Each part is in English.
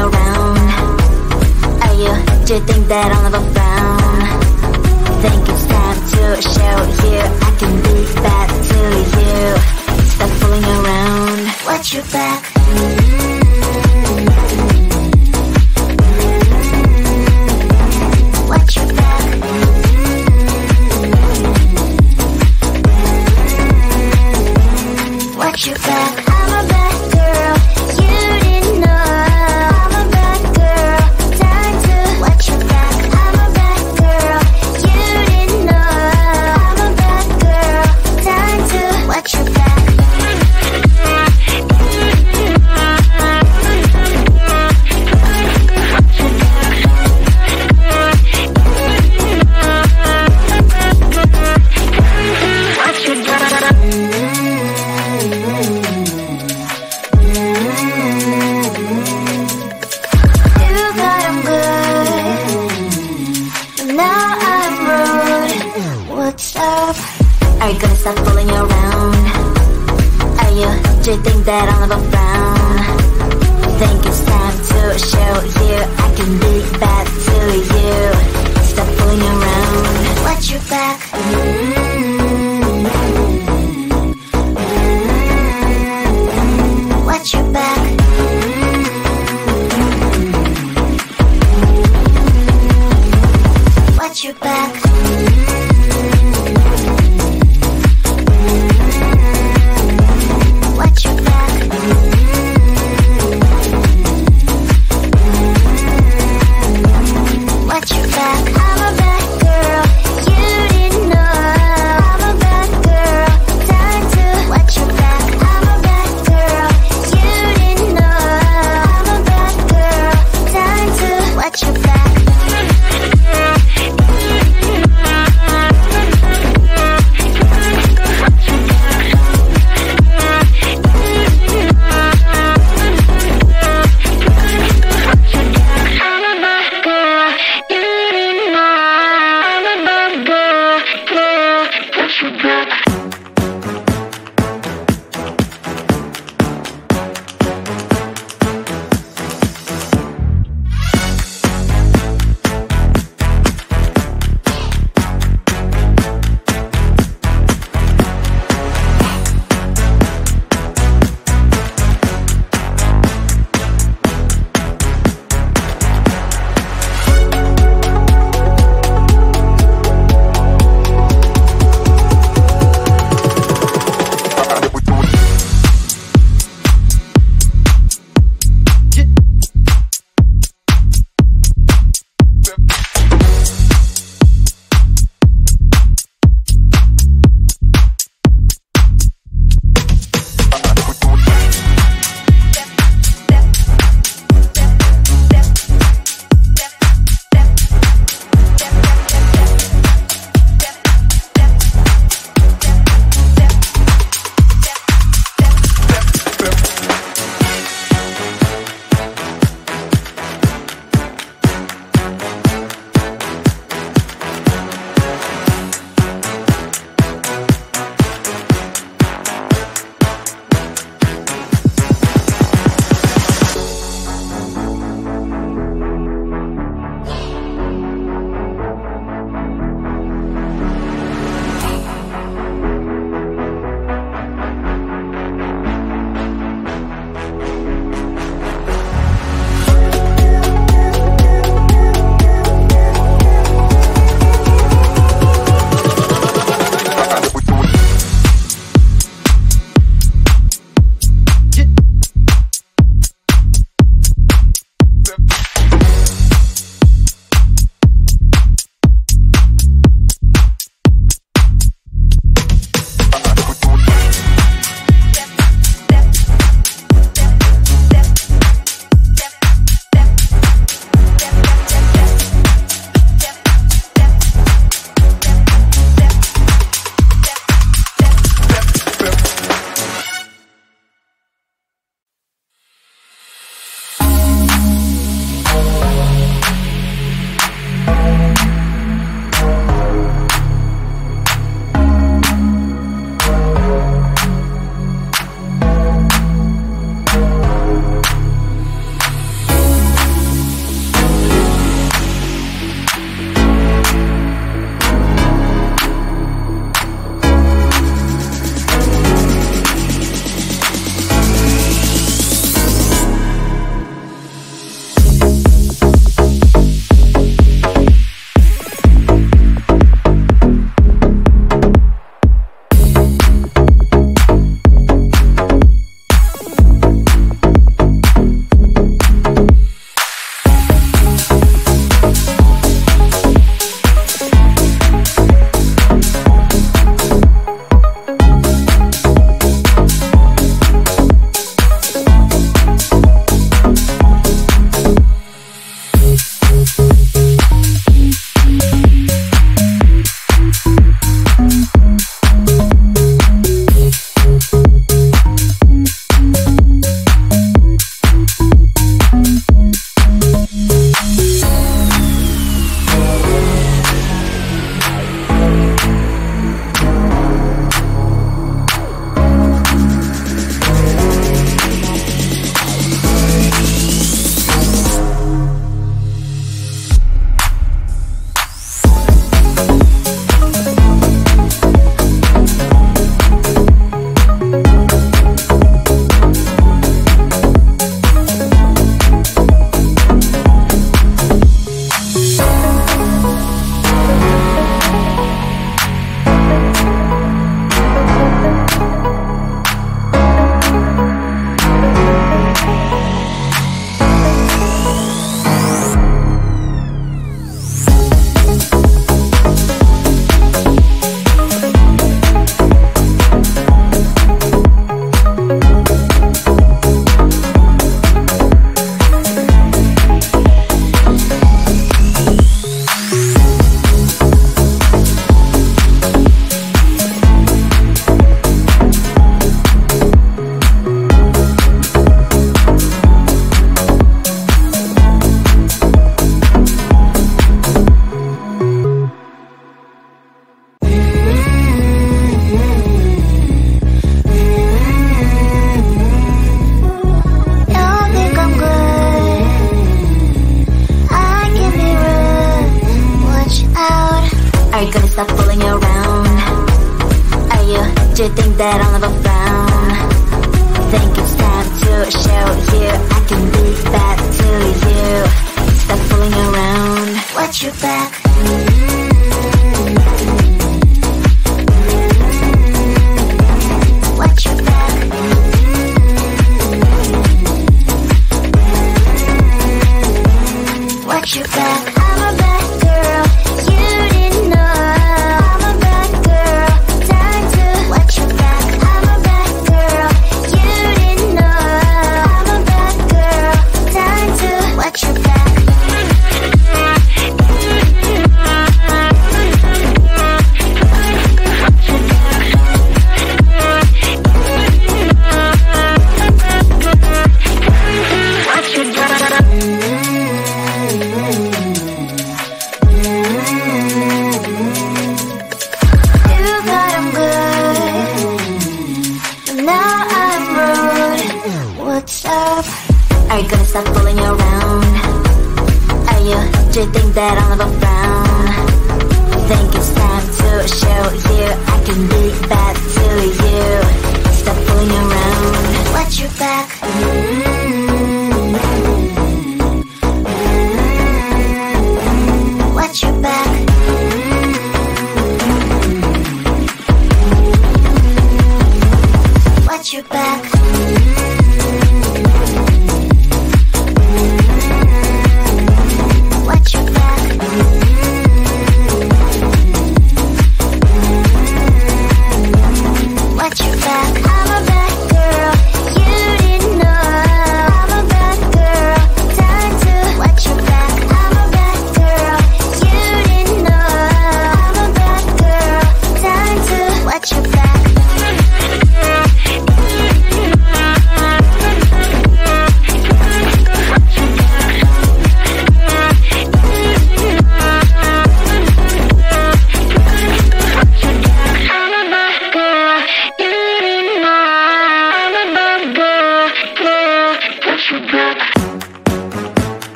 around. Are you, do you think that I'll never frown? Think it's time to show you I can be bad to you. Stop fooling around. Watch your back. Watch your back. Watch your back. I'm a bad girl, you didn't know. I'm a bad girl, time to watch your back. I'm a bad girl, you didn't know. I'm a bad girl, time to watch your back. Are you gonna stop fooling around? Are you, do you think that I'll never frown? Think it's time to show you I can be bad to you. Stop fooling around. Watch your back. Watch your back. Watch your back. Watch your back. do you think that I'll never frown? Think it's time to show you I can be bad to you. Stop fooling around. Watch your back. Watch your back. Watch your back. I'm a bad girl. You didn't know. I'm a bad girl. Time to watch your back. I'm a bad girl. You didn't know. I'm a bad girl. Time to watch your back. Are you gonna stop fooling around? Do you think that I'll never frown? Think it's time to show you I can be bad to you. Stop fooling around. Watch your back. Watch your back. Watch your back. Watch your back. Watch your back. I'm a bad girl. You didn't know.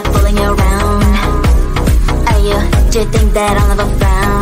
stop fooling around? Are you, do you think that I'll never frown?